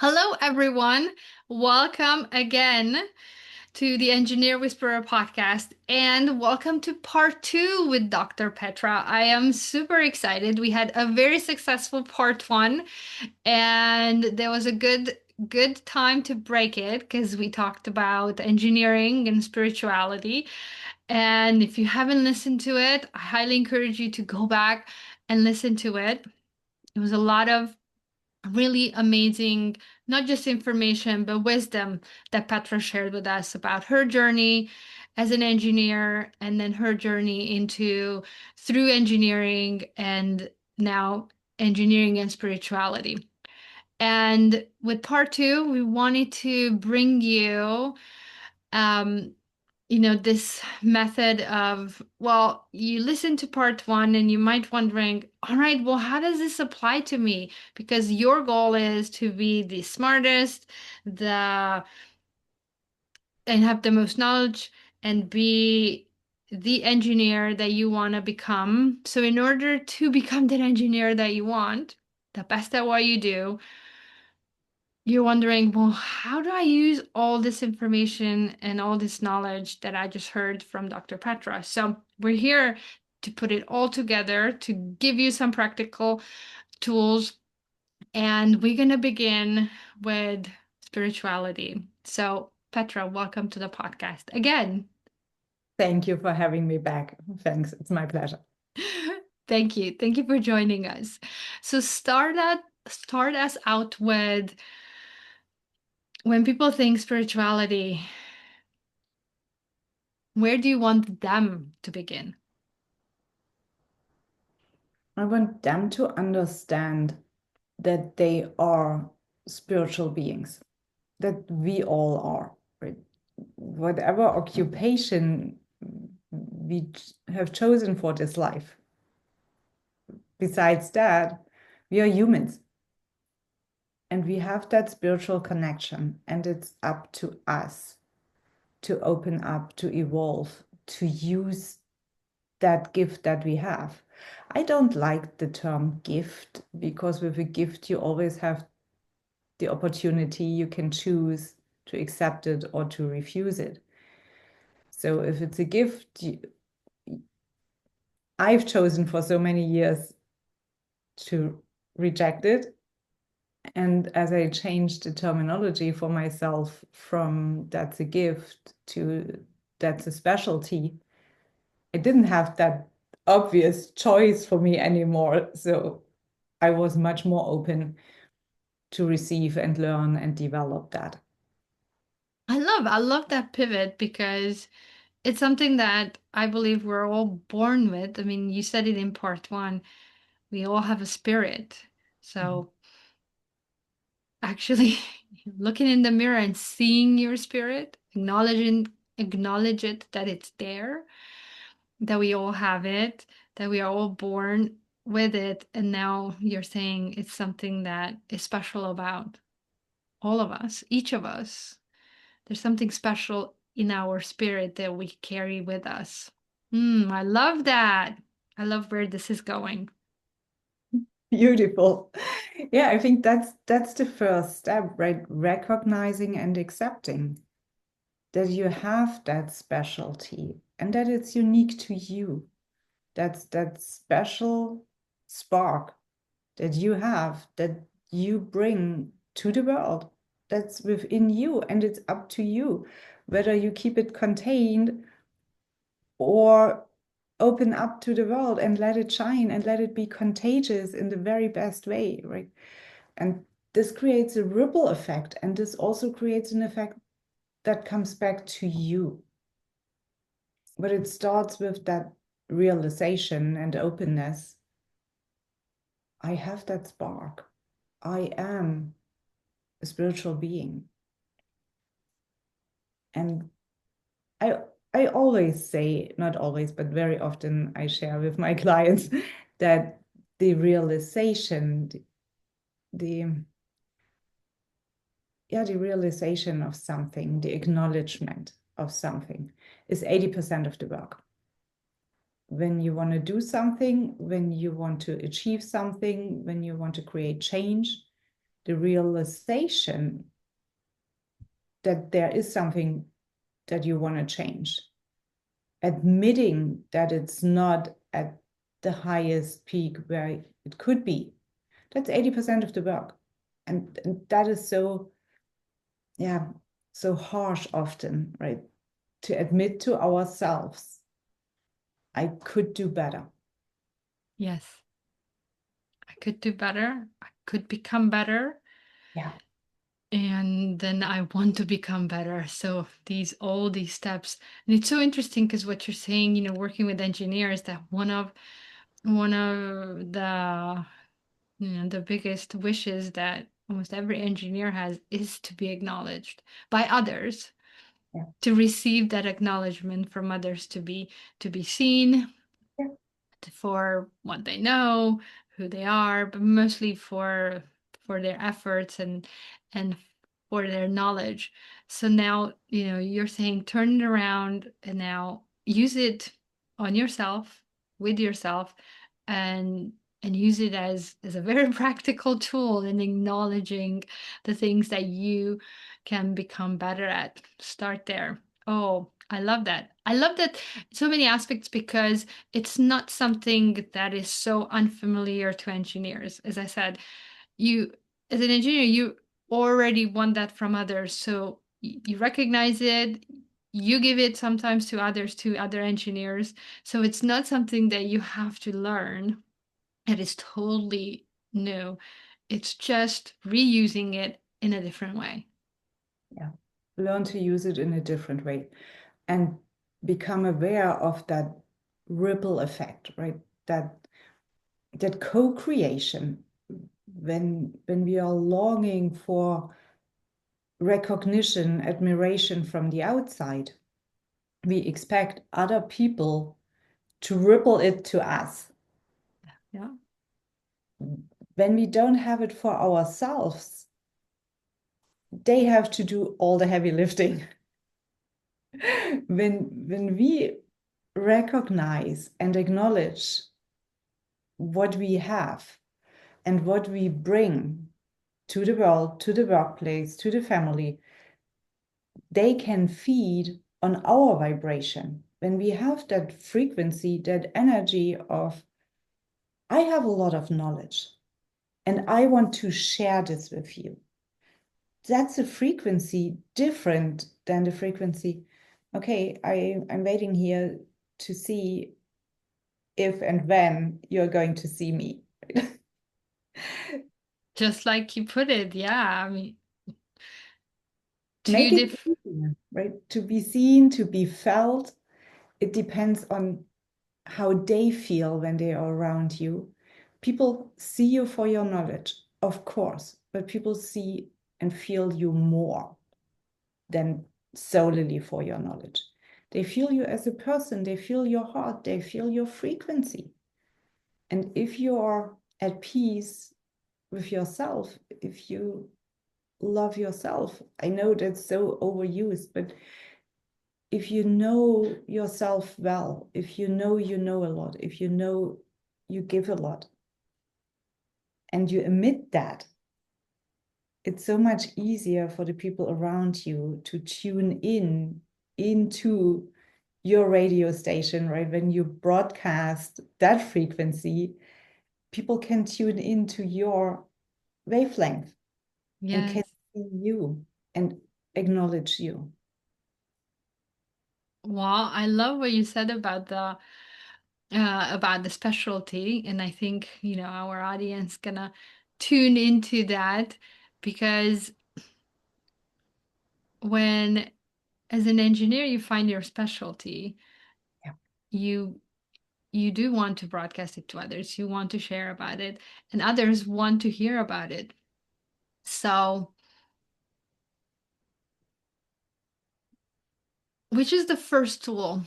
Hello, everyone. Welcome again to the Engineer Whisperer podcast, and welcome to part two with Dr. Petra. I am super excited. We had a very successful part one, and there was a good time to break it because we talked about engineering and spirituality. And if you haven't listened to it, I highly encourage you to go back and listen to it. It was a lot of really amazing, not just information, but wisdom that Petra shared with us about her journey as an engineer and then her journey into through engineering and now engineering and spirituality. And with part two, we wanted to bring you um, this method of, well, you listen to part one and you might wondering, all right, well, how does this apply to me? Because your goal is to be the smartest, the and have the most knowledge and be the engineer that you want to become. So in order to become that engineer that you want, the best at what you do, you're wondering, well, how do I use all this information and all this knowledge that I just heard from Dr. Petra? So we're here to put it all together to give you some practical tools. And we're going to begin with spirituality. So, Petra, welcome to the podcast again. Thank you for having me back. Thanks. It's my pleasure. Thank you. Thank you for joining us. So start us out with when people think spirituality, where do you want them to begin? I want them to understand that they are spiritual beings, that we all are, right? Whatever occupation we have chosen for this life, besides that, we are humans and we have that spiritual connection, and it's up to us to open up, to evolve, to use that gift that we have. I don't like the term gift because with a gift, you always have the opportunity, you can choose to accept it or to refuse it. So if it's a gift, I've chosen for so many years to reject it. And as I changed the terminology for myself from that's a gift to that's a specialty, I didn't have that obvious choice for me anymore. So I was much more open to receive and learn and develop that. I love that pivot because it's something that I believe we're all born with. I mean, you said it in part one. We all have a spirit. Mhm. So actually looking in the mirror and seeing your spirit, acknowledge it that it's there, that we all have it, that we are all born with it, and now you're saying it's something that is special about all of us, each of us. There's something special in our spirit that we carry with us. I love that. I love where this is going. Beautiful. Yeah, I think that's the first step, right? Recognizing and accepting that you have that specialty and that it's unique to you. That's that special spark that you have, that you bring to the world. That's within you, and it's up to you whether you keep it contained or open up to the world and let it shine and let it be contagious in the very best way, right? And this creates a ripple effect, and this also creates an effect that comes back to you. But it starts with that realization and openness. I have that spark. I am a spiritual being. And I I always say, not always, but very often I share with my clients that the realization, the the realization of something, the acknowledgement of something is 80% of the work. When you want to do something, when you want to achieve something, when you want to create change, the realization that there is something that you want to change, admitting that it's not at the highest peak where it could be. That's 80% of the work. And that is so, yeah, so harsh often, right? To admit to ourselves, I could do better. Yes. I could do better. I could become better. Yeah. And then I want to become better. So all these steps. And it's so interesting because what you're saying, working with engineers, that one of the biggest wishes that almost every engineer has is to be acknowledged by others, Yeah. to receive that acknowledgement from others, to be seen Yeah. for what they know, who they are, but mostly for their efforts and for their knowledge. So now, you're saying turn it around and now use it on yourself, with yourself, and use it as a very practical tool in acknowledging the things that you can become better at. Start there. Oh, I love that. I love that so many aspects because it's not something that is so unfamiliar to engineers. As I said, you, as an engineer, you already want that from others. So you recognize it, you give it sometimes to others, to other engineers. So it's not something that you have to learn. It is totally new. It's just reusing it in a different way. Yeah. Learn to use it in a different way and become aware of that ripple effect, right? That co-creation when we are longing for recognition, admiration from the outside, we expect other people to ripple it to us. Yeah. When we don't have it for ourselves, they have to do all the heavy lifting. When we recognize and acknowledge what we have and what we bring to the world, to the workplace, to the family, they can feed on our vibration. When we have that frequency, that energy of, I have a lot of knowledge and I want to share this with you. That's a frequency different than the frequency, okay, I'm waiting here to see if and when you're going to see me. Just like you put it, yeah. I mean, two Make it different. easier, right? To be seen, to be felt. It depends on how they feel when they are around you. People see you for your knowledge, of course, but people see and feel you more than solely for your knowledge. They feel you as a person, they feel your heart, they feel your frequency. And if you are at peace with yourself, if you love yourself, I know that's so overused, but if you know yourself well, if you know a lot, if you know you give a lot, and you emit that, it's so much easier for the people around you to tune in into your radio station, right? When you broadcast that frequency, people can tune into your wavelength and can Yes. see you and acknowledge you. Well, I love what you said about the specialty, and I think our audience gonna tune into that because when, as an engineer, you find your specialty, Yeah. you you do want to broadcast it to others. You want to share about it, and others want to hear about it. So, which is the first tool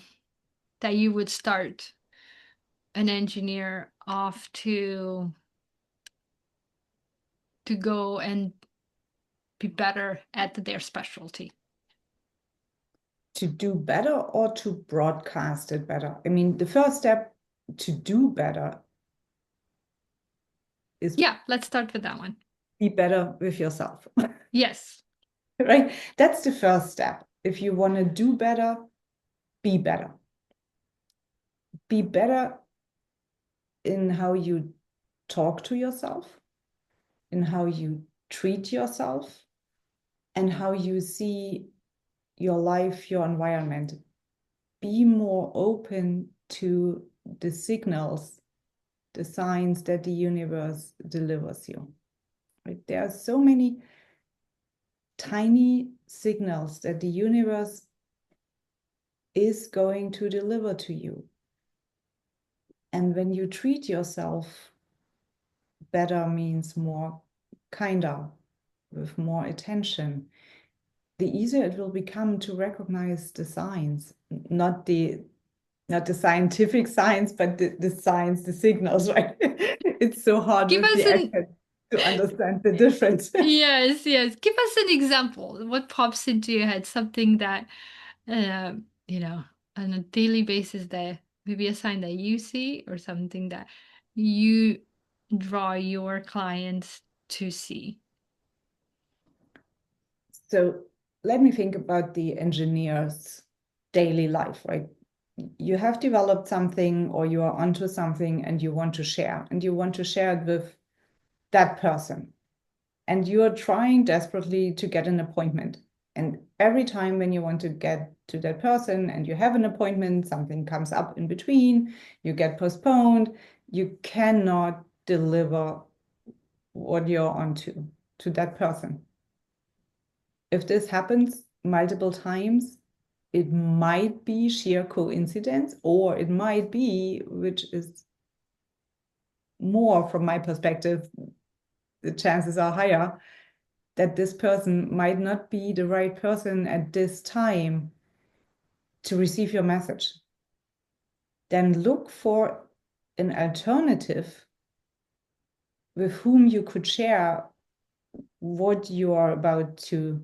that you would start an engineer off to go and be better at their specialty? To do better or to broadcast it better? I mean, the first step to do better is, Yeah, let's start with that one. be better with yourself, Yes. right? That's the first step. If you want to do better, be better. Be better in how you talk to yourself, in how you treat yourself, and how you see your life, your environment. Be more open to the signals, the signs that the universe delivers you. Right? There are so many tiny signals that the universe is going to deliver to you. And when you treat yourself better means more kinder, with more attention, the easier it will become to recognize the signs, not the scientific signs, but the signs, the signals, right? It's so hard Give with us the an accent to understand the difference. yes, yes. Give us an example. What pops into your head? Something that uh, you know, on a daily basis that maybe a sign that you see or something that you draw your clients to see. So let me think about the engineer's daily life, right? You have developed something or you are onto something and you want to share, and you want to share it with that person. And you are trying desperately to get an appointment. And every time when you want to get to that person and you have an appointment, something comes up in between, you get postponed, you cannot deliver what you're onto to that person. If this happens multiple times, it might be sheer coincidence, or it might be, which is more from my perspective, the chances are higher that this person might not be the right person at this time to receive your message. Then look for an alternative with whom you could share what you are about to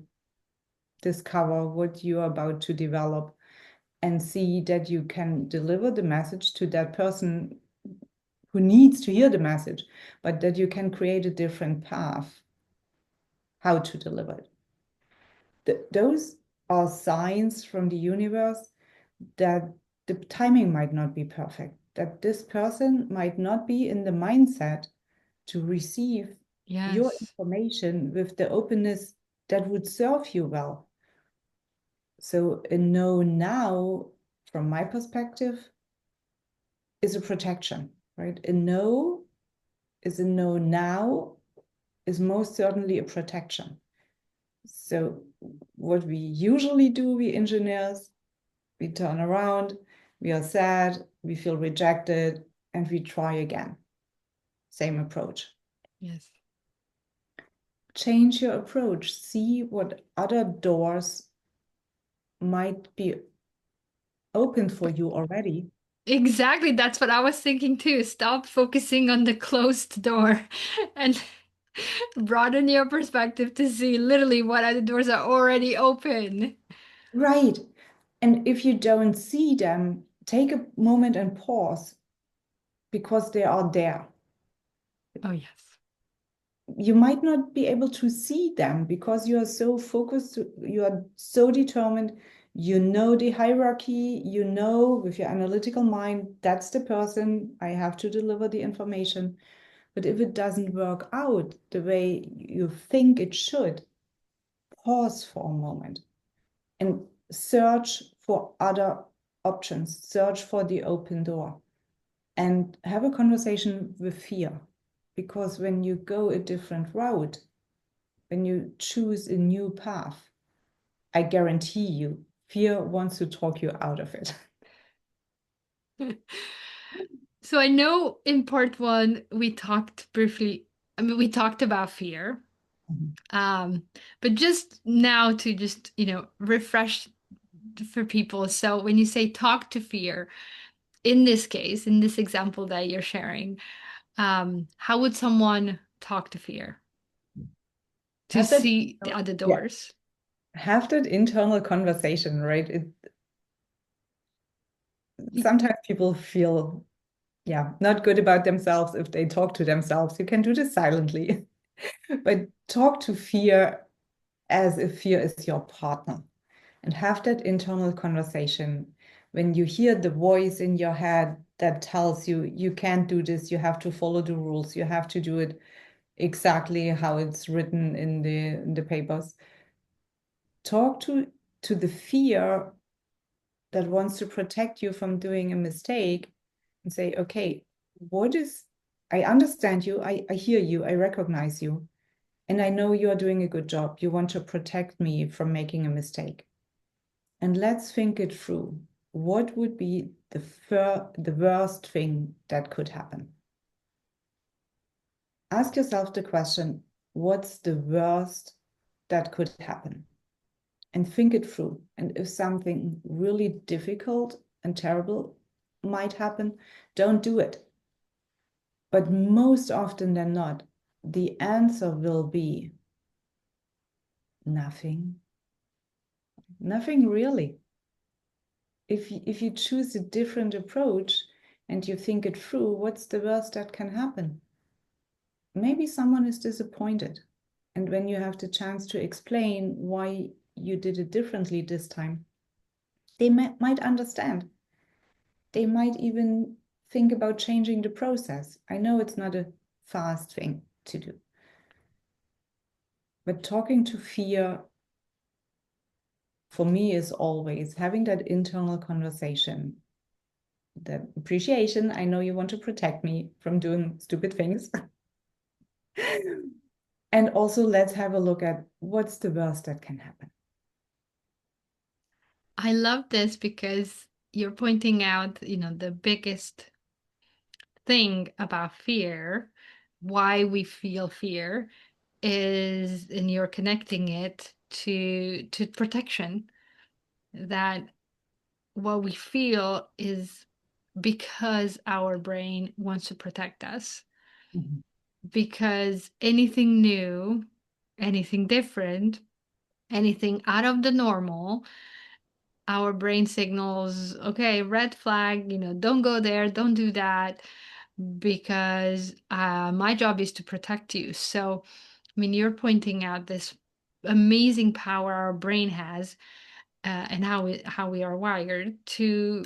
discover, what you are about to develop, and see that you can deliver the message to that person who needs to hear the message, but that you can create a different path how to deliver it. Those are signs from the universe that the timing might not be perfect, that this person might not be in the mindset to receive your Yes. information with the openness that would serve you well. So a no now, from my perspective, is a protection, right? A no is a no now, is most certainly a protection. So what we usually do, we engineers, we turn around, we are sad, we feel rejected, and we try again. Same approach. Yes. Change your approach. See what other doors might be open for you already. Exactly. That's what I was thinking too. Stop focusing on the closed door and broaden your perspective to see literally what other doors are already open. Right. And if you don't see them, take a moment and pause because they are there. Oh, yes. You might not be able to see them because you are so focused, you are so determined, you know the hierarchy, you know with your analytical mind, that's the person, I have to deliver the information. But if it doesn't work out the way you think it should, pause for a moment and search for other options, search for the open door, and have a conversation with fear. Because when you go a different route, when you choose a new path, I guarantee you, fear wants to talk you out of it. So I know in part one we talked briefly, I mean, we talked about fear. Mhm. Um, but just now to just, refresh for people. So when you say talk to fear, in this case, in this example that you're sharing, how would someone talk to fear to Have that, see the other yeah, doors? have that internal conversation, right? Sometimes people feel, yeah, not good about themselves if they talk to themselves. You can do this silently. But talk to fear as if fear is your partner and have that internal conversation. When you hear the voice in your head that tells you, you can't do this, you have to follow the rules, you have to do it exactly how it's written in the papers. Talk to the fear that wants to protect you from doing a mistake and say, okay, what is, I understand you, I hear you, I recognize you, and I know you're doing a good job. You want to protect me from making a mistake. And let's think it through. What would be the worst thing that could happen? Ask yourself the question, what's the worst that could happen? And think it through. And if something really difficult and terrible might happen, don't do it. But most often than not, the answer will be nothing. Nothing really. If you choose a different approach and you think it through, what's the worst that can happen? Maybe someone is disappointed. And when you have the chance to explain why you did it differently this time, they might understand. They might even think about changing the process. I know it's not a fast thing to do, but talking to fear for me is always having that internal conversation, the appreciation. I know you want to protect me from doing stupid things. And also, let's have a look at what's the worst that can happen. I love this because you're pointing out, the biggest thing about fear, why we feel fear is, and you're connecting it to protection, that what we feel is because our brain wants to protect us, Mhm. because anything new, anything different, anything out of the normal, our brain signals, okay, red flag, don't go there, don't do that, because my job is to protect you. So, I mean, you're pointing out this amazing power our brain has, and how we are wired to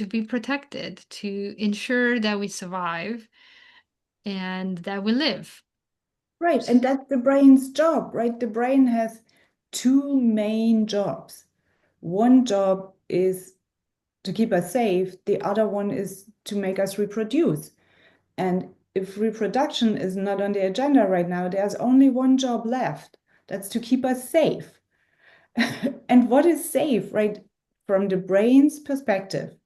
be protected, to ensure that we survive and that we live. Right. And that's the brain's job, right? The brain has two main jobs. One job is to keep us safe, the other one is to make us reproduce. And if reproduction is not on the agenda right now, there's only one job left. That's to keep us safe. And what is safe, right? From the brain's perspective,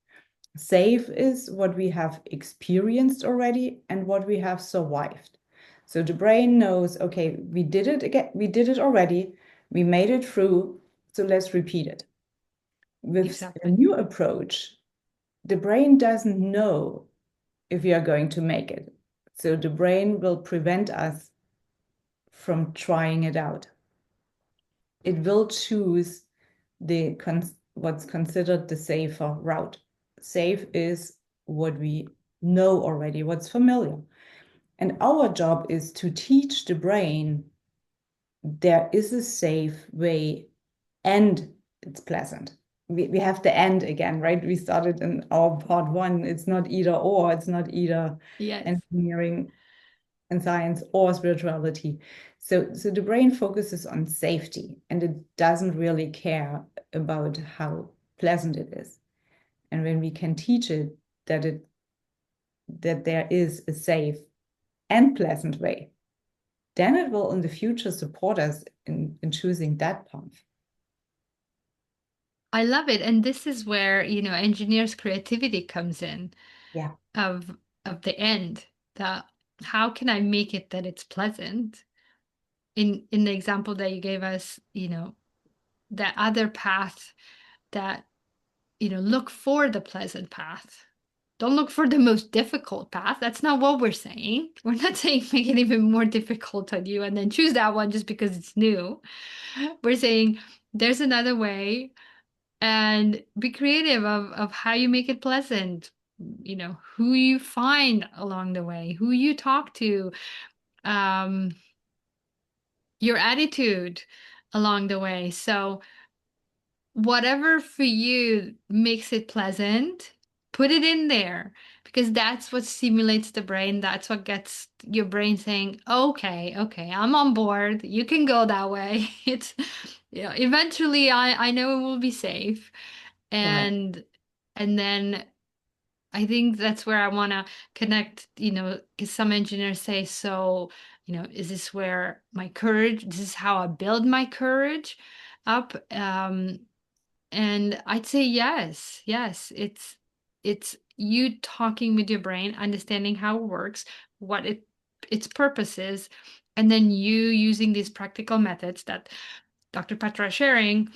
safe is what we have experienced already and what we have survived. So the brain knows, okay, we did it again, we did it already, we made it through, so let's repeat it. With a Exactly. new approach, the brain doesn't know if you are going to make it. So the brain will prevent us from trying it out. It will choose what's considered the safer route. Safe is what we know already, what's familiar. And our job is to teach the brain there is a safe way and it's pleasant. We have the end again, right? We started in our part one. It's not either or, it's not either Yes. engineering and science or spirituality. So the brain focuses on safety and it doesn't really care about how pleasant it is. And when we can teach it that there is a safe and pleasant way, then it will in the future support us in choosing that path. I love it. And this is where, engineers' creativity comes in, Yeah. of the end. That how can I make it that it's pleasant? In the example that you gave us, that other path, that, look for the pleasant path. Don't look for the most difficult path. That's not what we're saying. We're not saying make it even more difficult on you and then choose that one just because it's new. We're saying there's another way, and be creative of how you make it pleasant. Who you find along the way, who you talk to, um, your attitude along the way. So whatever for you makes it pleasant, put it in there because that's what stimulates the brain. That's what gets your brain saying, okay, okay, I'm on board. You can go that way. It's, eventually I know it will be safe. Right. And and then I think that's where I want to connect, because some engineers say, so, is this where my courage, this is how I build my courage up? And I'd say yes, yes. It's you talking with your brain, understanding how it works, what its purpose is, and then you using these practical methods that Dr. Petra is sharing,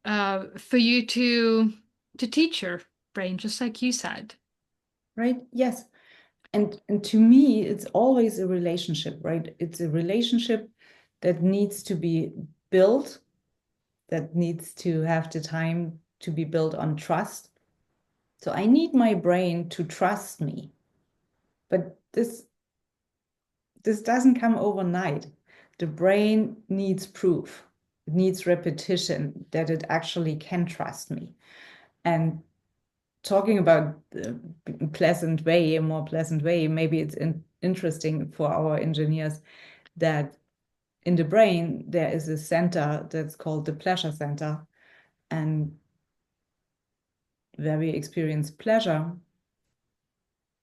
for you to teach your brain, just like you said. Right. Yes. And to me, it's always a relationship, right? It's a relationship that needs to be built, that needs to have the time to be built on trust. So I need my brain to trust me. But this doesn't come overnight. The brain needs proof. It needs repetition that it actually can trust me. And talking about the pleasant way, a more pleasant way, maybe it's interesting for our engineers that in the brain there is a center that's called the pleasure center. And where we experience pleasure,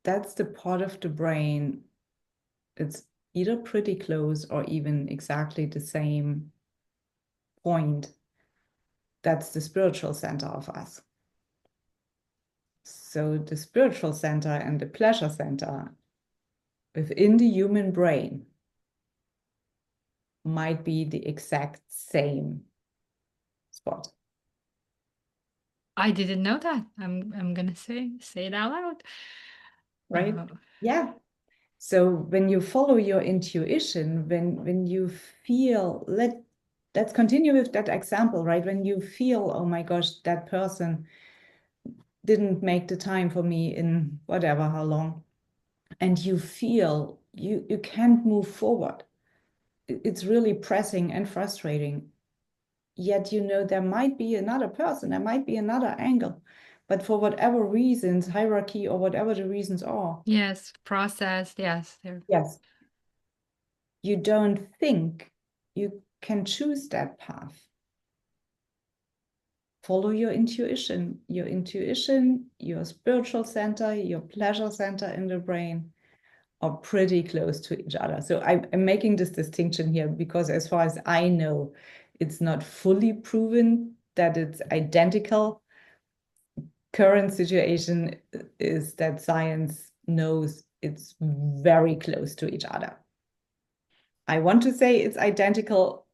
that's the part of the brain. It's either pretty close or even exactly the same point. That's the spiritual center of us. So the spiritual center and the pleasure center within the human brain might be the exact same spot. I didn't know that. I'm gonna say it out loud. Right? Uh, Yeah. So when you follow your intuition, when you feel, let's continue with that example, right? When you feel, oh my gosh, that person didn't make the time for me in whatever, how long, and you feel you can't move forward. It's really pressing and frustrating. Yet you know there might be another person, there might be another angle. But for whatever reasons, hierarchy or whatever the reasons are, yes, process. Yes, there. yes, you don't think you can choose that path. Follow your intuition, your spiritual center, your pleasure center in the brain are pretty close to each other. So I'm making this distinction here because as far as I know, it's not fully proven that it's identical. Current situation is that science knows it's very close to each other. I want to say it's identical,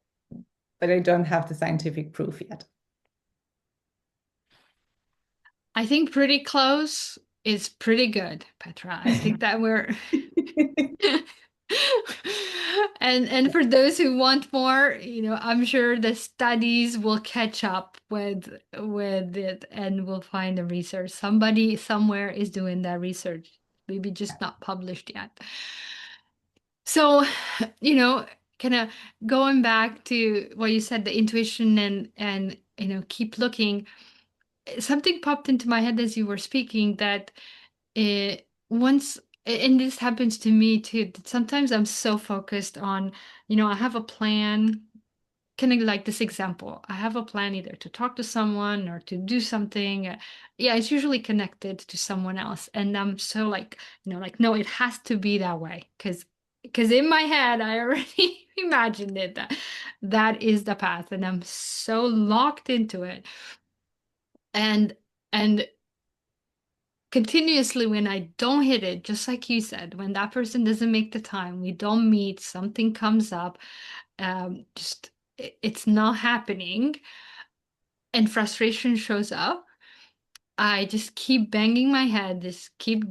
but I don't have the scientific proof yet. I think pretty close is pretty good, Petra. I think that we're and for those who want more, I'm sure the studies will catch up with it and we'll find the research. Somebody somewhere is doing that research, maybe just not published yet. So, you know, kind of going back to what you said, the intuition and keep looking. Something popped into my head as you were speaking that once, and this happens to me too, that sometimes I'm so focused on, I have a plan, kind of like this example. I have a plan either to talk to someone or to do something. Yeah, it's usually connected to someone else. And I'm so like, like, no, it has to be that way. Because in my head, I already imagined it that that is the path. And I'm so locked into it. And and continuously when I don't hit it, just like you said, when that person doesn't make the time, we don't meet, something comes up, just it's not happening, and frustration shows up. I just keep banging my head, just keep,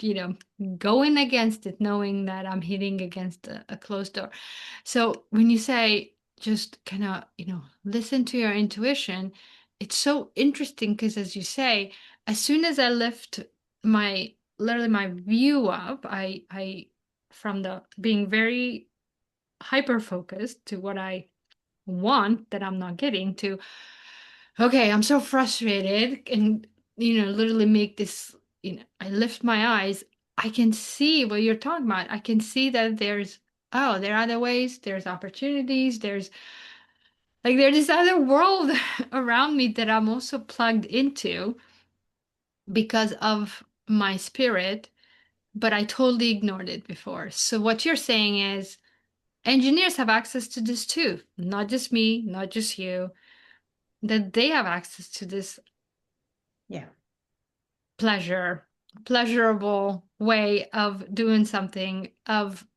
you know, going against it, knowing that I'm hitting against a closed door. So when you say just kind of, listen to your intuition, it's so interesting because as you say, as soon as I lift literally my view up, I from the being very hyper focused to what I want that I'm not getting, to okay, I'm so frustrated, and literally make this, I lift my eyes, I can see what you're talking about. I can see that there are other ways, there's opportunities, there's this other world around me that I'm also plugged into because of my spirit, but I totally ignored it before. So what you're saying is engineers have access to this too, not just me, not just you, that they have access to this Yeah. pleasure, pleasurable way of doing something, of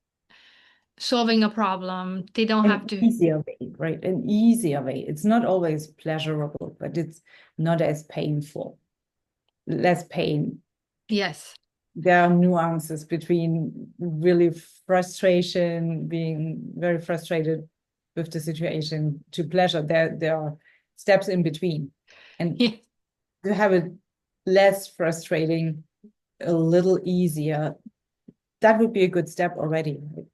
solving a problem. They don't have An to. easier way, right? An easier way. It's not always pleasurable, but it's not as painful, less pain. Yes. There are nuances between really frustration, being very frustrated with the situation, to pleasure. There are steps in between. And Yes. to have it less frustrating, a little easier, that would be a good step already. But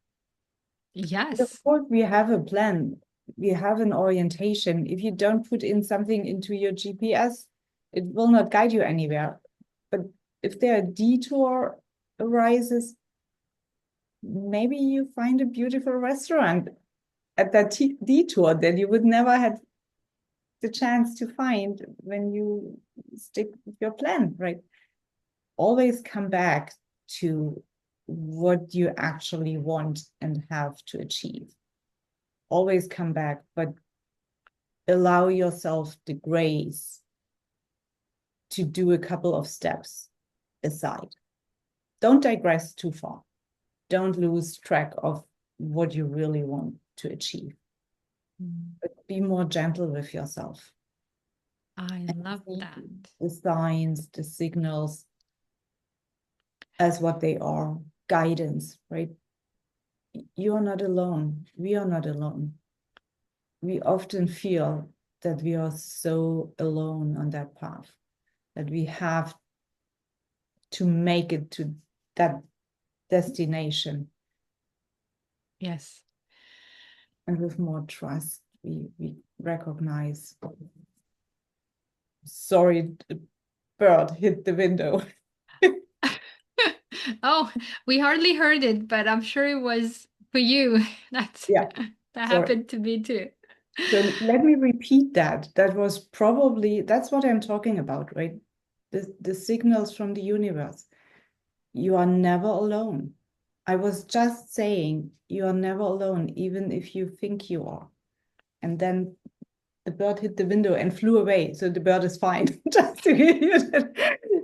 of Yes. course, we have a plan. We have an orientation. If you don't put in something into your GPS, it will not guide you anywhere. But if there a detour arises, maybe you find a beautiful restaurant at that detour that you would never have the chance to find when you stick with your plan, right? Always come back to what you actually want and have to achieve. Always come back, but allow yourself the grace to do a couple of steps aside. Don't digress too far. Don't lose track of what you really want to achieve. But be more gentle with yourself. I And love see that. the signs, the signals as what they are, guidance, right? You are not alone. We are not alone. We often feel that we are so alone on that path, that we have to make it to that destination. Yes. And with more trust, we recognize, sorry, the bird hit the window. Oh, we hardly heard it, but I'm sure it was for you. That's Yeah, that sorry. happened to me too. So let me repeat that. That was probably, that's what I'm talking about, right? The signals from the universe. You are never alone. I was just saying, you are never alone, even if you think you are. And then the bird hit the window and flew away. So the bird is fine. Just to give you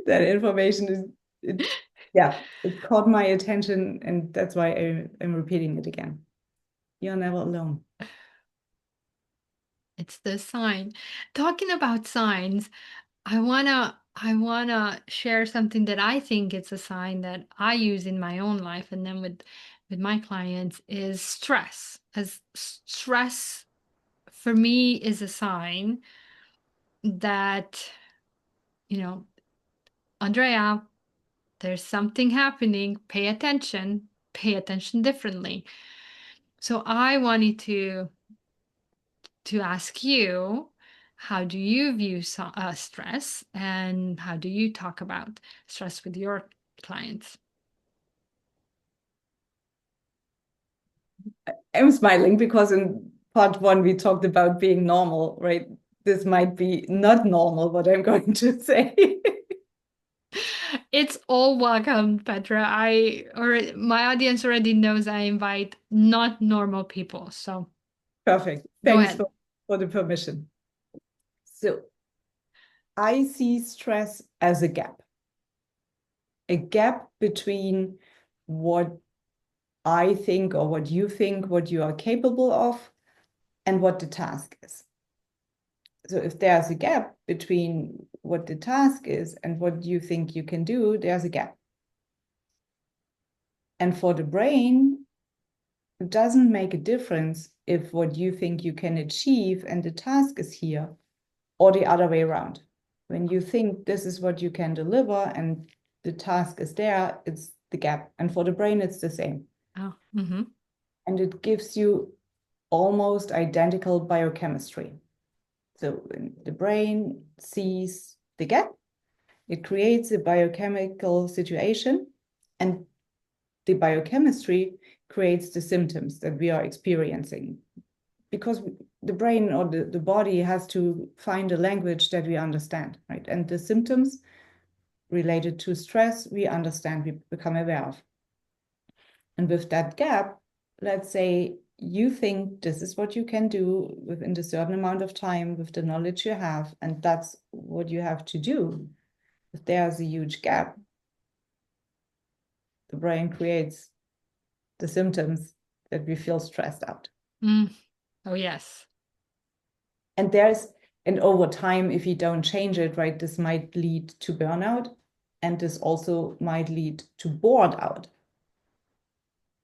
that information is, yeah, it caught my attention, and that's why I'm repeating it again. You're never alone. It's the sign. Talking about signs, I wanna share something that I think it's a sign that I use in my own life, and then with my clients, is stress. As stress for me is a sign that, you know, Andrea, there's something happening. Pay attention differently. So I wanted to ask you, how do you view stress, and how do you talk about stress with your clients? I'm smiling because in part one, we talked about being normal, right? This might be not normal, what I'm going to say. It's all welcome, Petra. My audience already knows I invite not normal people. So Perfect. go Thanks ahead. for the permission. So I see stress as a gap between what I think or what you think, what you are capable of, and what the task is. So if there's a gap between what the task is and what you think you can do, there's a gap. And for the brain, it doesn't make a difference if what you think you can achieve and the task is here, or the other way around. When you think this is what you can deliver and the task is there, it's the gap. And for the brain, it's the same. Oh, mm-hmm. and it gives you almost identical biochemistry. So when the brain sees the gap, it creates a biochemical situation, and the biochemistry creates the symptoms that we are experiencing. Because the brain or the body has to find a language that we understand, right? And the symptoms related to stress, we understand, we become aware of. And with that gap, let's say you think this is what you can do within a certain amount of time with the knowledge you have, and that's what you have to do. If there's a huge gap, the brain creates the symptoms that we feel stressed out. Mm. Oh, yes. And and over time, if you don't change it, right, this might lead to burnout, and this also might lead to bored out.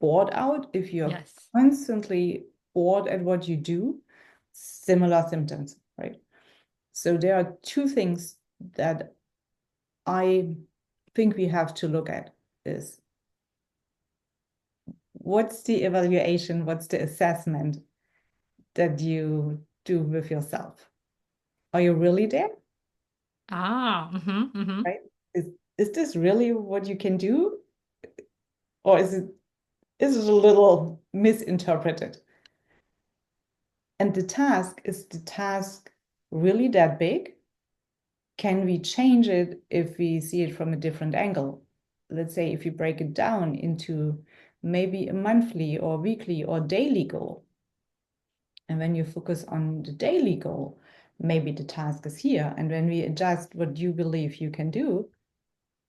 Bored out, if you're Yes. constantly bored at what you do, similar symptoms, right? So there are two things that I think we have to look at is what's the evaluation, what's the assessment that you do with yourself? Are you really there? Ah, Right? Is this really what you can do? Or is it a little misinterpreted? And is the task really that big? Can we change it if we see it from a different angle? Let's say if you break it down into maybe a monthly or weekly or daily goal. And when you focus on the daily goal, maybe the task is here. And when we adjust what you believe you can do,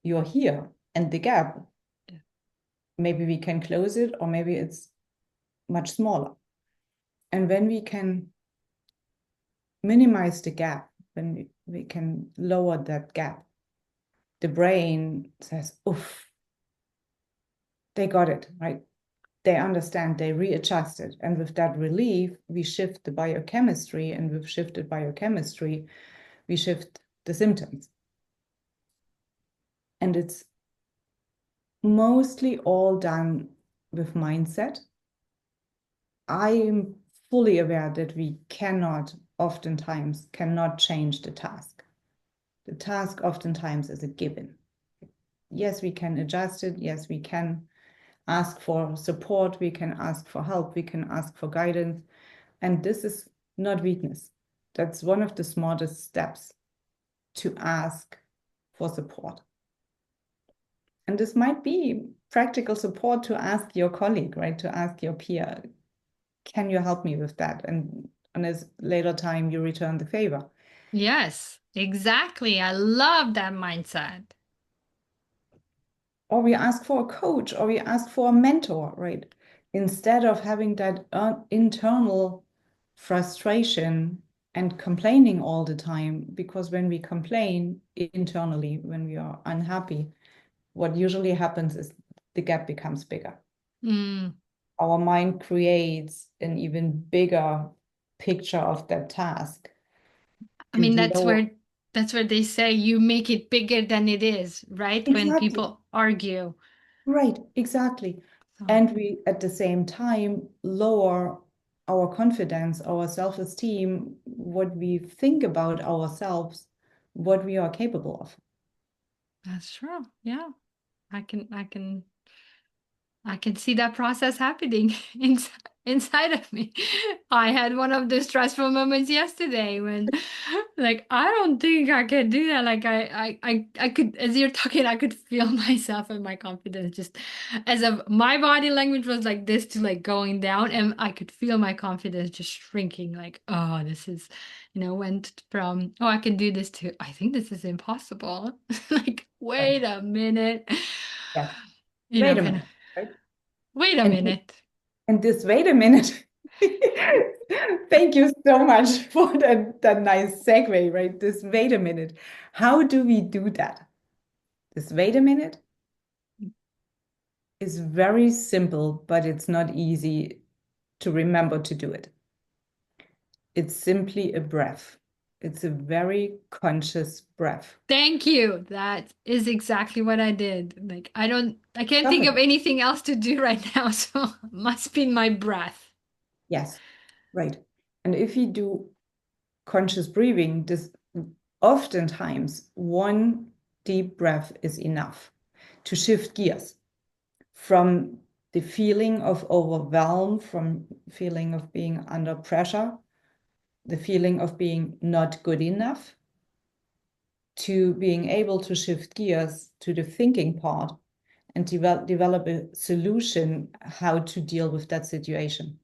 you're here. And the gap, maybe we can close it, or maybe it's much smaller. And when we can minimize the gap, when we can lower that gap, the brain says, oof, they got it, right? They understand, they readjust it. And with that relief, we shift the biochemistry. And with shifted biochemistry, we shift the symptoms. And it's mostly all done with mindset. I am fully aware that we oftentimes cannot change the task. The task oftentimes is a given. Yes, we can adjust it. Yes, we can ask for support. We can ask for help. We can ask for guidance. And this is not weakness. That's one of the smartest steps, to ask for support. And this might be practical support to ask your colleague, right? To ask your peer, can you help me with that? And on a later time, you return the favor. Yes, exactly. I love that mindset. Or we ask for a coach, or we ask for a mentor, right? Instead of having that internal frustration and complaining all the time. Because when we complain internally, when we are unhappy, what usually happens is the gap becomes bigger. Mm. Our mind creates an even bigger picture of that task I and mean, lower. that's where they say you make it bigger than it is, right? When Exactly. people argue. Right, exactly. So, And we, at the same time, lower our confidence, our self-esteem, what we think about ourselves, what we are capable of. that's true. Yeah. I can see that process happening inside of me. I had one of the stressful moments yesterday when, like, I don't think I can do that. Like, I could, as you're talking, I could feel myself and my confidence just as of my body language was like this to like going down, and I could feel my confidence just shrinking. Like, oh, this is, went from, oh, I can do this to, I think this is impossible. Like, Right. wait a minute, Yes. Wait a kind of. minute, right? Wait a And minute. this wait a minute. Thank you so much for that nice segue, right? This wait a minute. How do we do that? This wait a minute is very simple, but it's not easy to remember to do it. It's simply a breath. It's a very conscious breath. Thank you. That is exactly what I did. Like, I can't think of Perfect. anything else to do right now, so must be my breath. Yes, right. And if you do conscious breathing, this oftentimes one deep breath is enough to shift gears from the feeling of overwhelm, from feeling of being under pressure, the feeling of being not good enough, to being able to shift gears to the thinking part and develop a solution how to deal with that situation.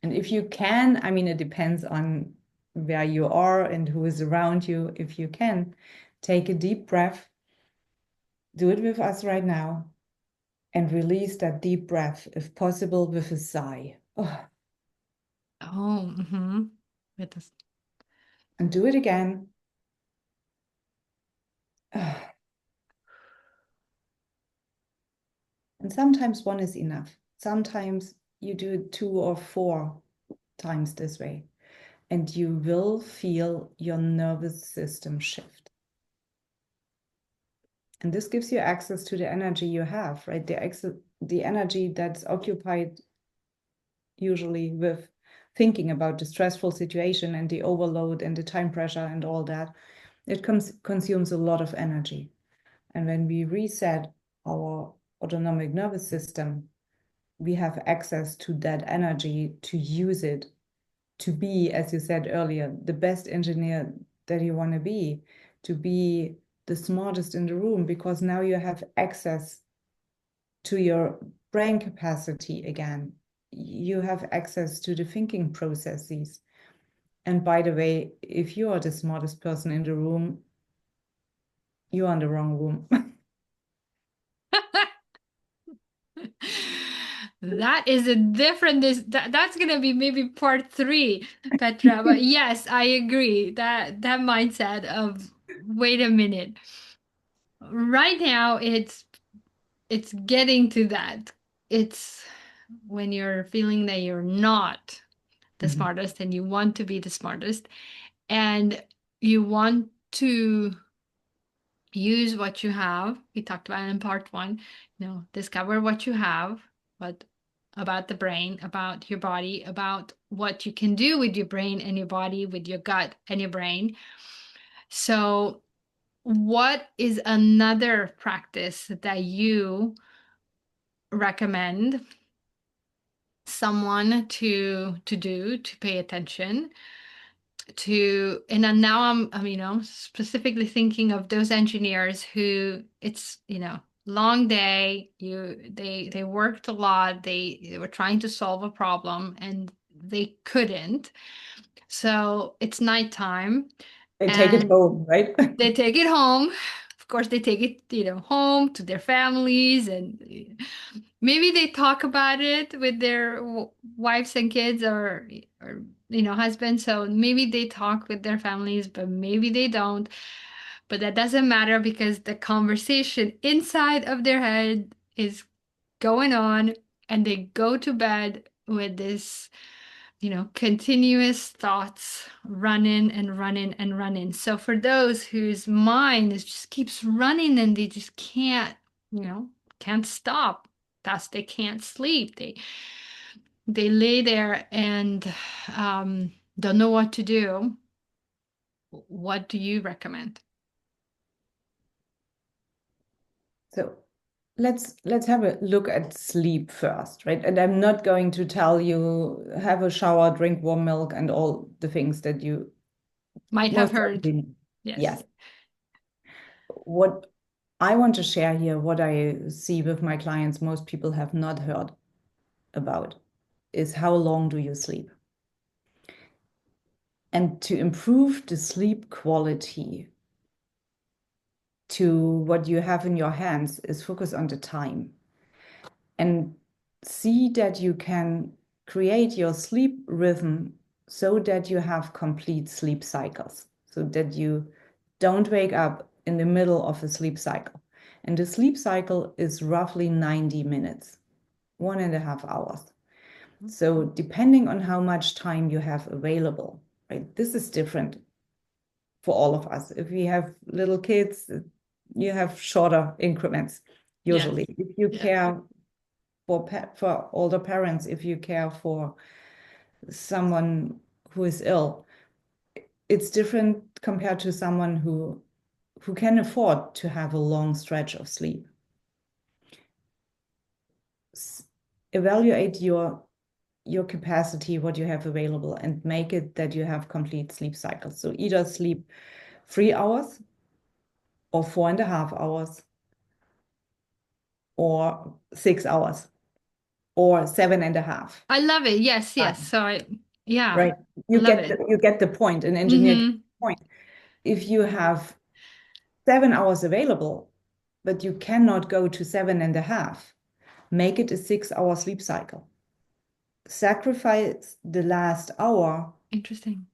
And if you can, I mean, it depends on where you are and who is around you. If you can, take a deep breath, do it with us right now, and release that deep breath, if possible, with a sigh. Oh, Oh, mm-hmm. With this. and do it again. Oh, and sometimes one is enough. Sometimes you do it 2 or 4 times this way, and you will feel your nervous system shift. And this gives you access to the energy you have, right? The energy that's occupied usually with thinking about the stressful situation and the overload and the time pressure and all that. It consumes a lot of energy. And when we reset our autonomic nervous system, we have access to that energy to use it to be, as you said earlier, the best engineer that you want to be the smartest in the room, because now you have access to your brain capacity again. You have access to the thinking processes. And by the way, if you are the smartest person in the room, you're in the wrong room. That is a different that's gonna be maybe part three, Petra. But yes, I agree. That mindset of wait a minute. Right now it's getting to that. It's when you're feeling that you're not the Mhm. smartest and you want to be the smartest and you want to use what you have. We talked about in part one, discover what you have, what about the brain, about your body, about what you can do with your brain and your body, with your gut and your brain. So, what is another practice that you recommend someone to do to pay attention to? And then now I'm specifically thinking of those engineers who it's long day, they worked a lot, they were trying to solve a problem and they couldn't, so it's nighttime They take it and home, right? they take it home. Of course, they take it, home to their families, and maybe they talk about it with their wives and kids, or husbands. So maybe they talk with their families, but maybe they don't. But that doesn't matter because the conversation inside of their head is going on, and they go to bed with this continuous thoughts running and running and running. So for those whose mind is just keeps running and they just can't stop, thus they can't sleep. They lay there and don't know what to do. What do you recommend? So let's have a look at sleep first, right? And I'm not going to tell you have a shower, drink warm milk, and all the things that you Might have most heard. likely know. Yes. Yes. What I want to share here, what I see with my clients, most people have not heard about, is how long do you sleep? And to improve the sleep quality to what you have in your hands is focus on the time and see that you can create your sleep rhythm so that you have complete sleep cycles, so that you don't wake up in the middle of a sleep cycle. And the sleep cycle is roughly 90 minutes, 1.5 hours. So, depending on how much time you have available, right? This is different for all of us. If we have little kids, you have shorter increments Yes. usually. If you Yeah. care for older parents, if you care for someone who is ill, it's different compared to someone who can afford to have a long stretch of sleep. Evaluate your capacity, what you have available, and make it that you have complete sleep cycles. So either sleep 3 hours or 4.5 hours or 6 hours or 7.5. I love it. Yes, yes. Yeah, Right? I You love get it. you get the point. An engineer gets Mm-hmm. the point. If you have 7 hours available, but you cannot go to 7.5, make it a 6 hour sleep cycle. Sacrifice the last hour Interesting.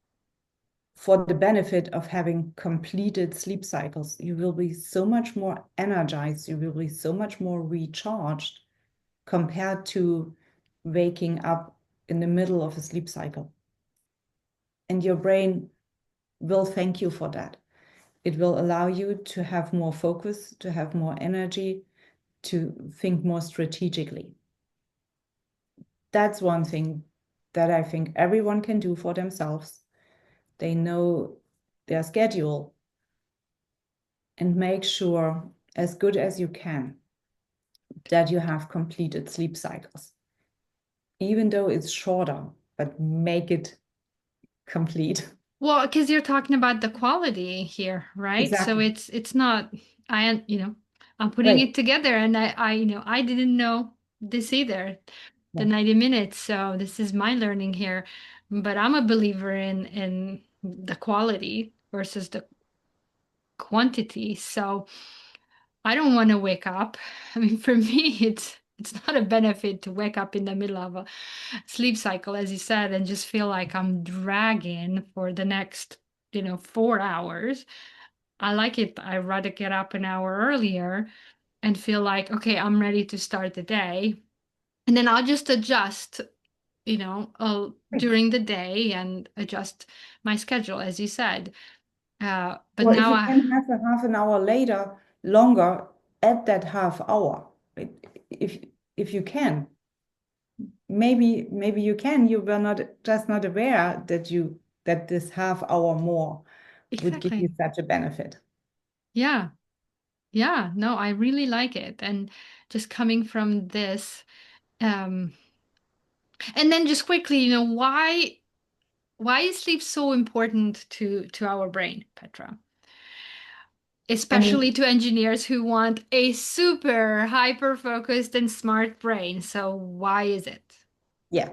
for the benefit of having completed sleep cycles. You will be so much more energized, you will be so much more recharged compared to waking up in the middle of a sleep cycle. And your brain will thank you for that. It will allow you to have more focus, to have more energy, to think more strategically. That's one thing that I think everyone can do for themselves. They know their schedule and make sure, as good as you can, that you have completed sleep cycles. Even though it's shorter, but make it complete. Well, because you're talking about the quality here, right? So Exactly. it's not I'm putting Right. it together and I didn't know this either, the Yeah. 90 minutes. So this is my learning here. But I'm a believer in the quality versus the quantity. So I don't want to wake up. I mean, for me, it's not a benefit to wake up in the middle of a sleep cycle, as you said, and just feel like I'm dragging for the next, 4 hours. I like it. I'd rather get up an hour earlier and feel like, okay, I'm ready to start the day. And then I'll just adjust, Right. during the day and adjust my schedule, as you said. But Or if now you can have a half an hour later, longer, at that half hour. Right? If if you can, maybe you can. You were not just not aware that this half hour more would give you exactly. such a benefit. Yeah. Yeah. No, I really like it. And just coming from this, um, and then just quickly, why is sleep so important to our brain, Petra? I Especially mean, to engineers who want a super hyper focused and smart brain. So why is it? yeah,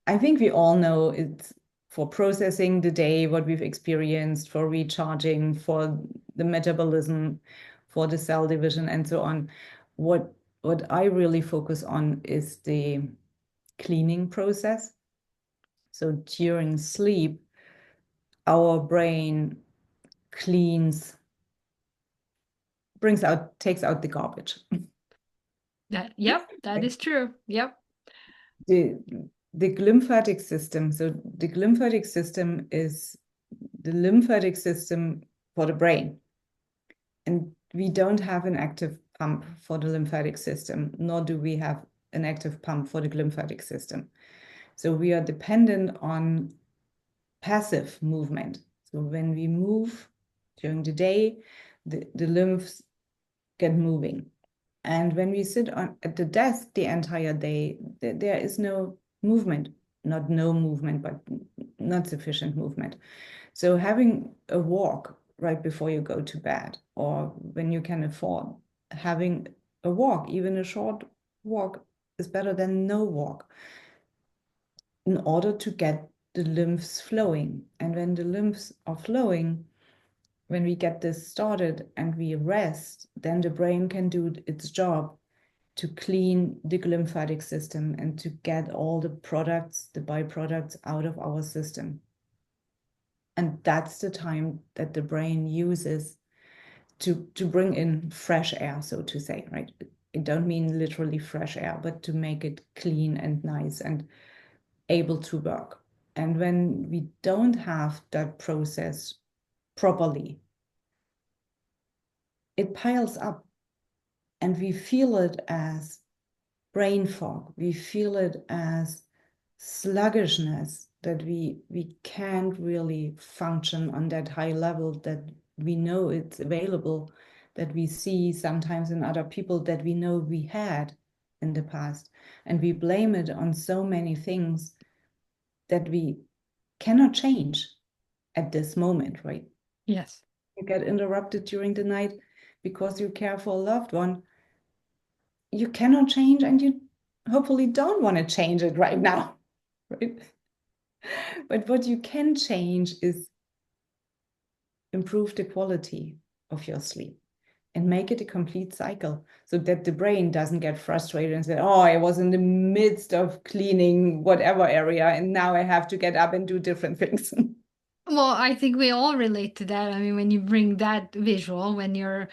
I think we all know it's for processing the day, what we've experienced, for recharging, for the metabolism, for the cell division, and so on. What what I really focus on is the cleaning process. So during sleep, our brain cleans, takes out the garbage. Yep, that is true. Yep. The the glymphatic system. So the glymphatic system is the lymphatic system for the brain. And we don't have an active pump for the lymphatic system, nor do we have an active pump for the glymphatic system. So we are dependent on passive movement. So when we move during the day, the lymphs get moving. And when we sit at the desk the entire day, there is no movement, not no movement, but not sufficient movement. So having a walk right before you go to bed, or when you can afford having a walk, even a short walk, is better than no walk, in order to get the lymphs flowing. And when the lymphs are flowing, when we get this started and we rest, then the brain can do its job to clean the lymphatic system and to get all the products, the byproducts out of our system. And that's the time that the brain uses to bring in fresh air, so to say, right? I don't mean literally fresh air, but to make it clean and nice and able to work. And when we don't have that process properly, it piles up and we feel it as brain fog. We feel it as sluggishness, that we can't really function on that high level that we know it's available, that we see sometimes in other people, that we know we had in the past. And we blame it on so many things that we cannot change at this moment, right? Yes. You get interrupted during the night because you care for a loved one. You cannot change, and you hopefully don't want to change it right now, right? But what you can change is improve the quality of your sleep and make it a complete cycle so that the brain doesn't get frustrated and say, oh, I was in the midst of cleaning whatever area and now I have to get up and do different things. Well, I think we all relate to that. I mean, when you bring that visual, when you're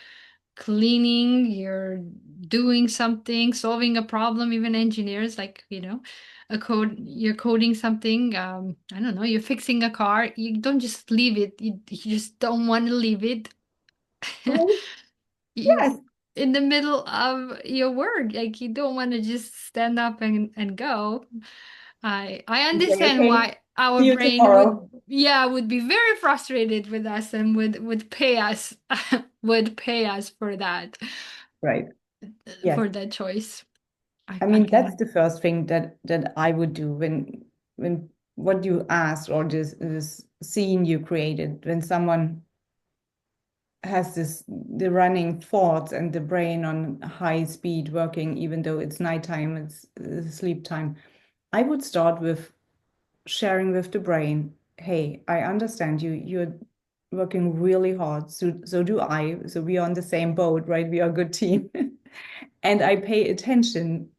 cleaning, you're doing something, solving a problem, even engineers, like, you're coding something, I don't know, you're fixing a car, you don't just leave it. You just don't want to leave it. Right? You Yes. in the middle of your work, like you don't want to just stand up and go. I And say, understand okay, why our see you brain would, tomorrow. yeah, would be very frustrated with us and would pay us would pay us Right. Yes. for that choice. I I mean, that's can. the first thing that I would do when what you asked, or this scene you created, when someone has the running thoughts and the brain on high speed working, even though it's nighttime, it's sleep time. I would start with sharing with the brain, hey, I understand you're working really hard. So do I. So we are on the same boat, right? We are a good team. And I pay attention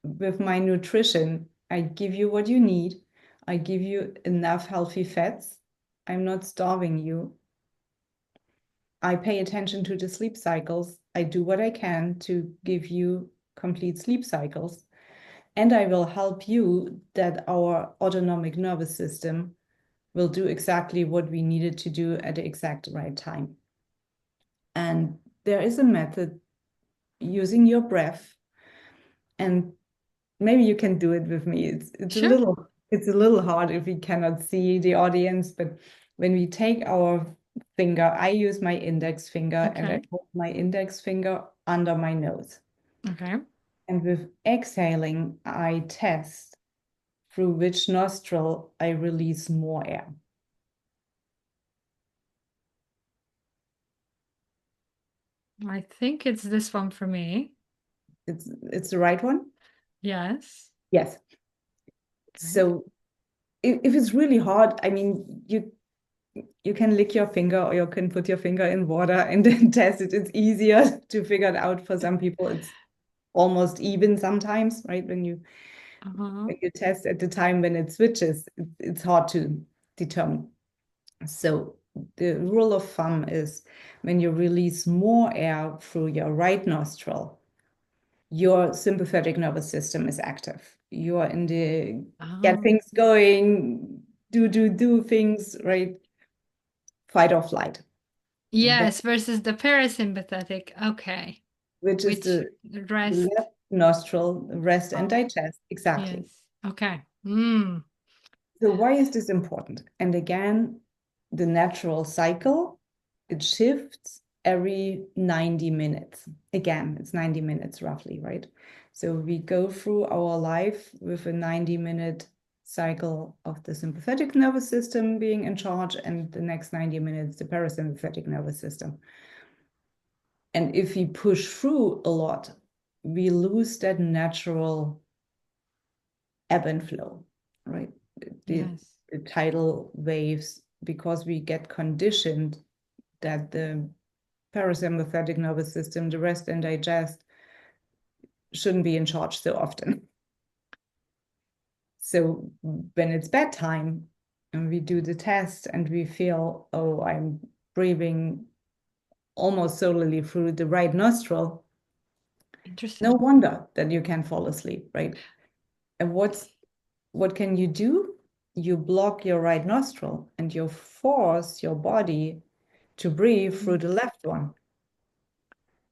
with my nutrition. I give you what you need. I give you enough healthy fats. I'm not starving you. I pay attention to the sleep cycles. I do what I can to give you complete sleep cycles. And I will help you that our autonomic nervous system will do exactly what we needed to do at the exact right time. And there is a method using your breath, and maybe you can do it with me. Sure. It's a little hard if we cannot see the audience, but when we take our finger, I use my index finger and I Okay. put my index finger under my nose. Okay. And with exhaling, I test through which nostril I release more air. I think it's this one for me. It's the right one? Yes. Yes. Okay. So if it's really hard, I mean, you can lick your finger or you can put your finger in water and then test it. It's easier to figure it out. For some people, it's almost even sometimes, right? Uh-huh. When you test at the time when it switches, it's hard to determine. So the rule of thumb is when you release more air through your right nostril, your sympathetic nervous system is active. You're in the get Oh. things going, do things, right? Fight or flight. That, Yes, versus the parasympathetic. Okay. which is Which the rest. left nostril, rest and Oh, digest. Exactly. yes. Okay. Mm. So why is this important? And again, the natural cycle, it shifts every 90 minutes. Again, it's 90 minutes roughly, right? So we go through our life with a 90-minute cycle of the sympathetic nervous system being in charge, and the next 90 minutes, the parasympathetic nervous system. And if we push through a lot, we lose that natural ebb and flow, right? The, Yes. the tidal waves, because we get conditioned that the parasympathetic nervous system, the rest and digest, shouldn't be in charge so often. So when it's bedtime and we do the test and we feel, oh, I'm breathing almost solely through the right nostril, no Interesting. wonder that you can fall asleep, right? And what can you do? you block your right nostril and you force your body to breathe through the left one.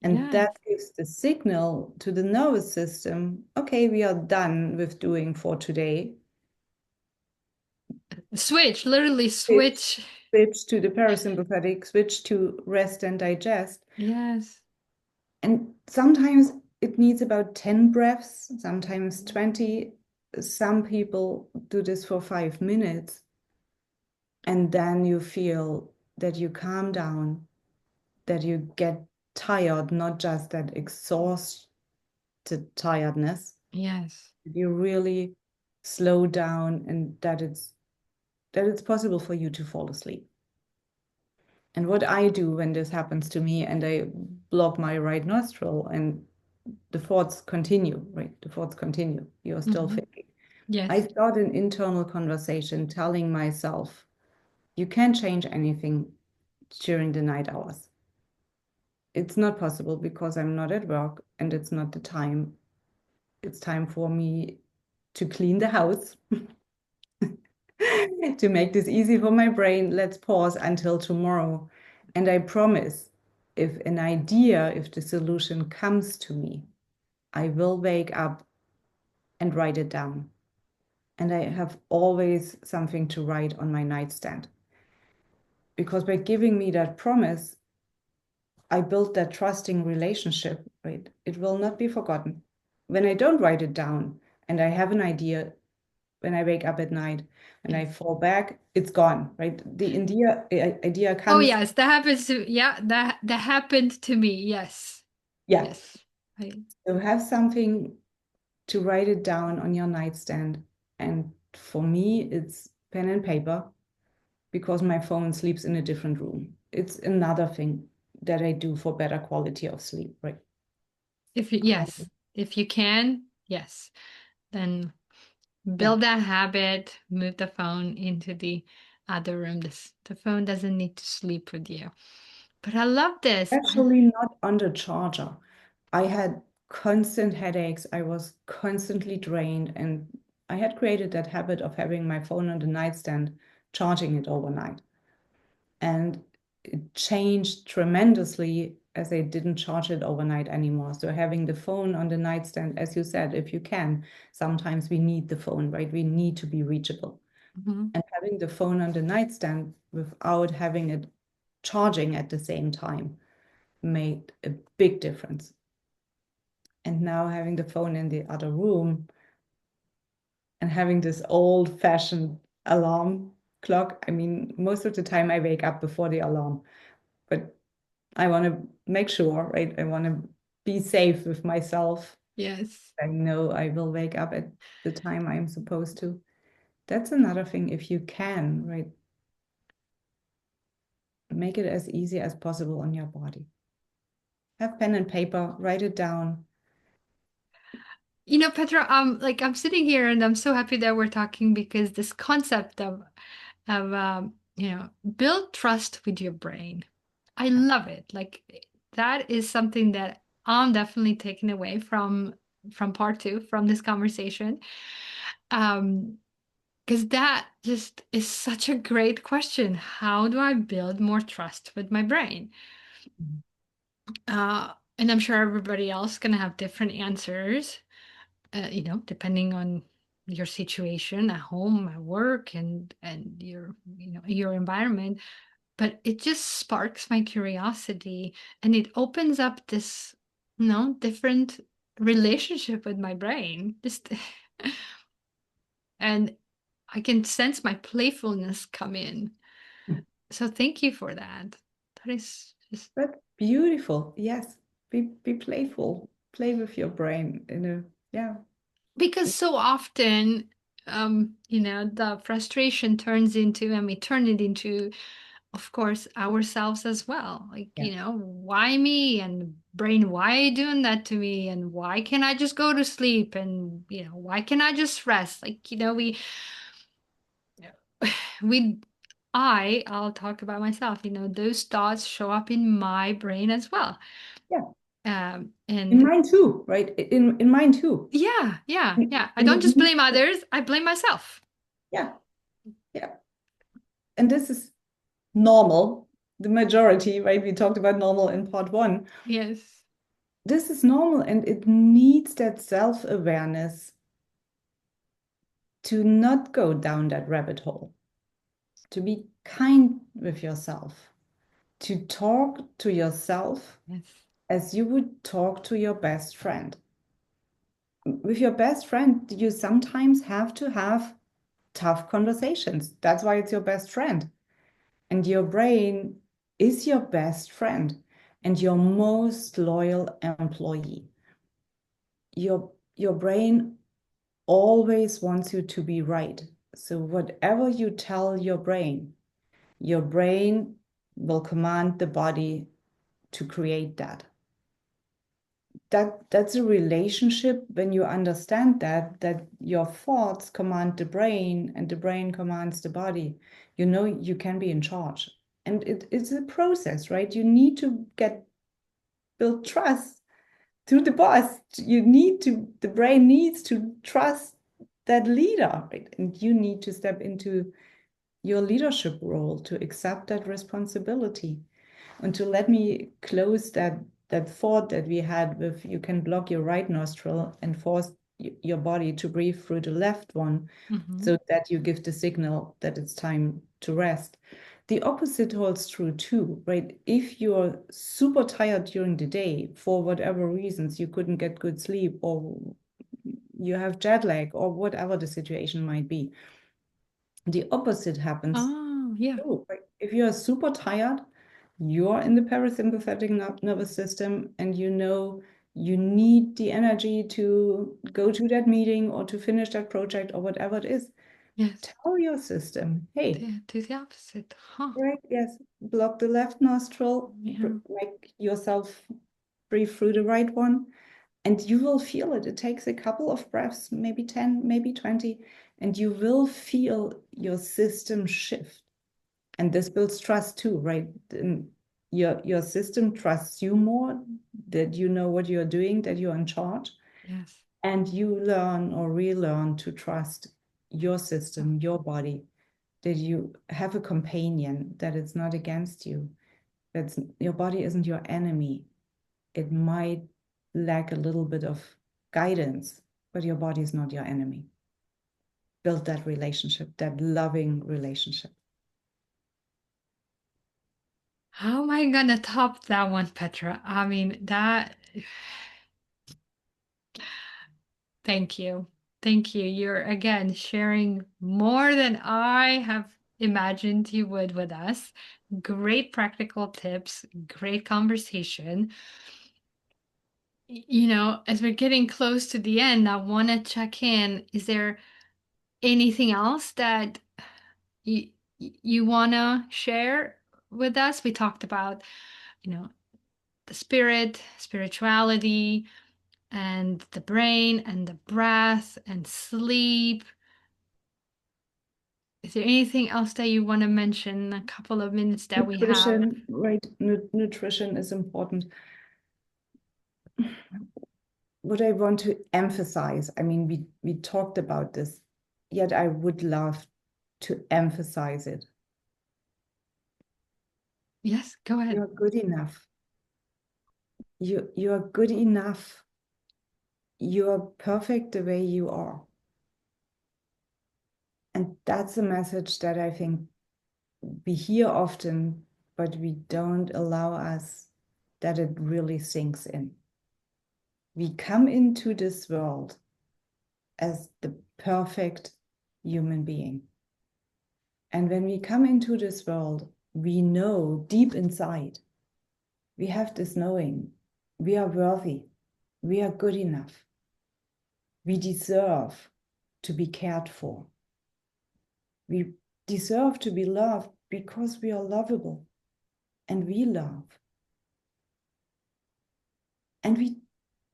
And that Yes. gives the signal to the nervous system, okay, we are done with doing for today. Switch, literally Switch, switch. switch to the parasympathetic, switch to rest and digest. Yes. And sometimes it needs about 10 breaths, sometimes 20. Some people do this for 5 minutes. And then you feel that you calm down, that you get tired, not just that exhausted tiredness. Yes. You really slow down and that it's possible for you to fall asleep. And what I do when this happens to me and I block my right nostril and the thoughts continue, right? The thoughts continue. You're still Hmm. thinking. I Yes. start an internal conversation telling myself, you can't change anything during the night hours. It's not possible because I'm not at work and it's not the time. It's time for me to clean the house. To make this easy for my brain, let's pause until tomorrow. And I promise, if an idea, if the solution comes to me, I will wake up and write it down. And I have always something to write on my nightstand. Because by giving me that promise, I built that trusting relationship, right? It will not be forgotten. When I don't write it down and I have an idea, when I wake up at night, when I Yes. fall back, it's gone, right? The idea Oh comes, yes, that happens to yeah, that happened to me. Yes. yeah. Yes. I, So have something to write it down on your nightstand. And for me, it's pen and paper because my phone sleeps in a different room. It's another thing that I do for better quality of sleep, right? if you, yes, if you can, yes, then Yeah. build that habit, move the phone into the other room. The phone doesn't need to sleep with you. But I love this. Actually, not on the charger. I had constant headaches. I was constantly drained, and I had created that habit of having my phone on the nightstand, charging it overnight. And it changed tremendously as I didn't charge it overnight anymore. So having the phone on the nightstand, as you said, if you can, sometimes we need the phone, right? We need to be reachable. Mhm. And having the phone on the nightstand without having it charging at the same time made a big difference. And now having the phone in the other room and having this old-fashioned alarm clock. I mean, most of the time I wake up before the alarm, but I want to make sure, right? I want to be safe with myself. Yes. I know I will wake up at the time I'm supposed to. That's another thing. If you can, right, make it as easy as possible on your body. Have pen and paper, write it down. Petra, like I'm sitting here and I'm so happy that we're talking because this concept of build trust with your brain. I love it. Like that is something that I'm definitely taking away from part two from this conversation. Um, because that just is such a great question. How do I build more trust with my brain? And I'm sure everybody else gonna have different answers, depending on your situation at home, at work, and your environment. But it just sparks my curiosity, and it opens up this, different relationship with my brain. Just and I can sense my playfulness come in. So thank you for that. That is just But beautiful. Yes. Be playful. Play with your brain in a, yeah. because so often, the frustration turns into, and we turn it into, of course, ourselves as well. Like, Yeah. why me? And brain, why are you doing that to me? And why can't I just go to sleep? And, why can't I just rest? Like, we, I'll talk about myself, those thoughts show up in my brain as well. Yeah. In And mine too, right? In mine too. yeah, yeah, In, yeah. I in don't just me blame too. others, I blame myself. Yeah. and this is normal, the majority, right? We talked about normal in part one. Yes. This is normal, and it needs that self-awareness to not go down that rabbit hole, to be kind with yourself, to talk to yourself Yes. as you would talk to your best friend. With your best friend, you sometimes have to have tough conversations. That's why it's your best friend. And your brain is your best friend and your most loyal employee. Your brain always wants you to be right. So whatever you tell your brain will command the body to create that. That's a relationship when you understand that your thoughts command the brain and the brain commands the body. You know you can be in charge. And it's a process, right? You need to get build trust to the boss. The brain needs to trust that leader, right? And you need to step into your leadership role to accept that responsibility. And to let me close that thought that we had with you can block your right nostril and force your body to breathe through the left one Mm-hmm. so that you give the signal that it's time to rest. The opposite holds true too, right? If you're super tired during the day for whatever reasons, you couldn't get good sleep or you have jet lag or whatever the situation might be, the opposite happens Oh, yeah. too. Right? If you're super tired, you're in the parasympathetic nervous system and you know you need the energy to go to that meeting or to finish that project or whatever it is. Yes. Tell your system, hey, To the opposite. Huh. right, yes, block the left nostril, Yeah. make yourself breathe through the right one, and you will feel it. It takes a couple of breaths, maybe 10, maybe 20, and you will feel your system shift. And this builds trust too, right? And your system trusts you more, that you know what you're doing, that you're in charge, Yes. and you learn or relearn to trust your system, your body, that you have a companion, that it's not against you, that's your body isn't your enemy. It might lack a little bit of guidance, but your body is not your enemy. Build that relationship, that loving relationship. How am I gonna top that one, Petra? I mean, that. Thank you. Thank you. You're again sharing more than I have imagined you would with us. Great practical tips, great conversation. As we're getting close to the end, I want to check in. Is there anything else that you you want to share with us? We talked about, you know, the spirit, spirituality, and the brain, and the breath, and sleep. Is there anything else that you want to mention? A couple of minutes that we have. Nutrition, right? Nutrition is important. What I want to emphasize, I mean, we talked about this, yet I would love to emphasize it. Yes, go ahead. You're good enough. You're good enough. You're perfect the way you are. And that's a message that I think we hear often, but we don't allow us that it really sinks in. We come into this world as the perfect human being. And when we come into this world, we know deep inside, we have this knowing, we are worthy, we are good enough, we deserve to be cared for, we deserve to be loved because we are lovable and we love. And we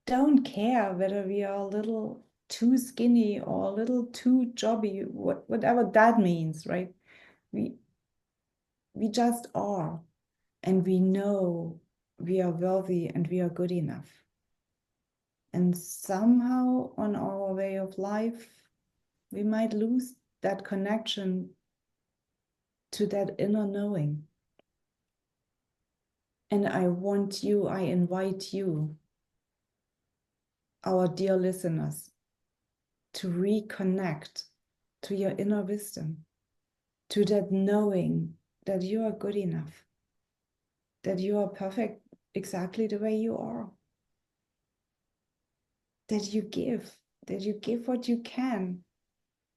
don't care whether we are a little too skinny or a little too chubby, whatever that means, right? We we just are. And we know we are worthy and we are good enough. And somehow on our way of life, we might lose that connection to that inner knowing. And I invite you, our dear listeners, to reconnect to your inner wisdom, to that knowing that you are good enough, that you are perfect exactly the way you are, that you give what you can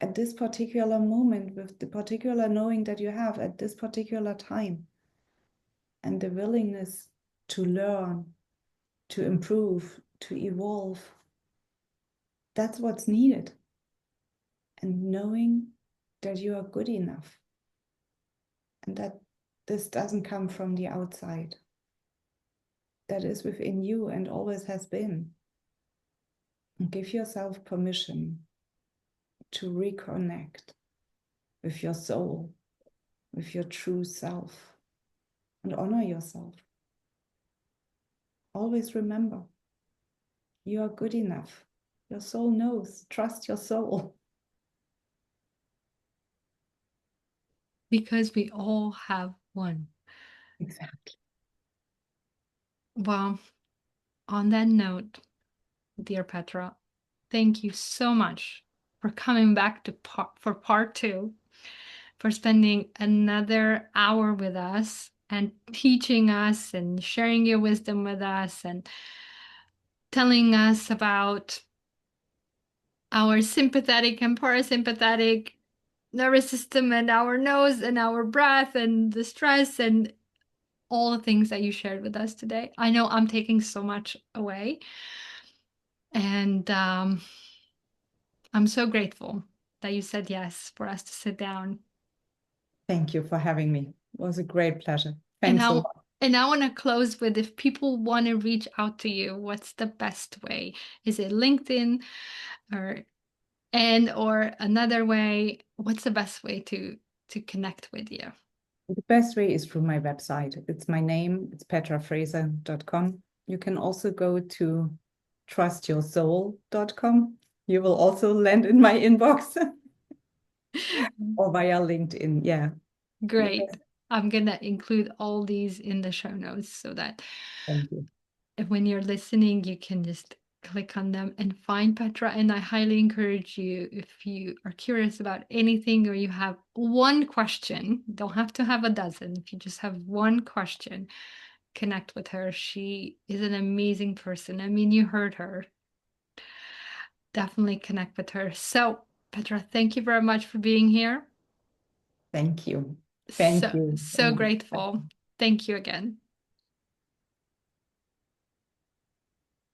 at this particular moment with the particular knowing that you have at this particular time, and the willingness to learn, to improve, to evolve. That's what's needed. And knowing that you are good enough and that this doesn't come from the outside, that is within you and always has been. And give yourself permission to reconnect with your soul, with your true self, and honor yourself. Always remember, you are good enough. Your soul knows. Trust your soul. Because we all have one. Exactly. Well, on that note, dear Petra, thank you so much for coming back to for part two, for spending another hour with us and teaching us and sharing your wisdom with us and telling us about our sympathetic and parasympathetic nervous system and our nose and our breath and the stress and all the things that you shared with us today. I know I'm taking so much away. And I'm so grateful that you said yes for us to sit down. Thank you for having me. It was a great pleasure. And Thanks a I lot. and I want to close with, if people want to reach out to you, what's the best way? Is it LinkedIn or or another way? What's the best way to connect with you? The best way is through my website. It's my name, it's petrafrese.com. You can also go to trustyoursoul.com. You will also land in my inbox or via LinkedIn. Yeah. Great. I'm gonna include all these in the show notes so that Thank you. when you're listening, you can just click on them and find Petra. And I highly encourage you, if you are curious about anything or you have one question, don't have to have a dozen. If you just have one question, connect with her. She is an amazing person. I mean, you heard her. Definitely connect with her. So, Petra, thank you very much for being here. Thank you. Thank So, you so so much. grateful. Thank you again.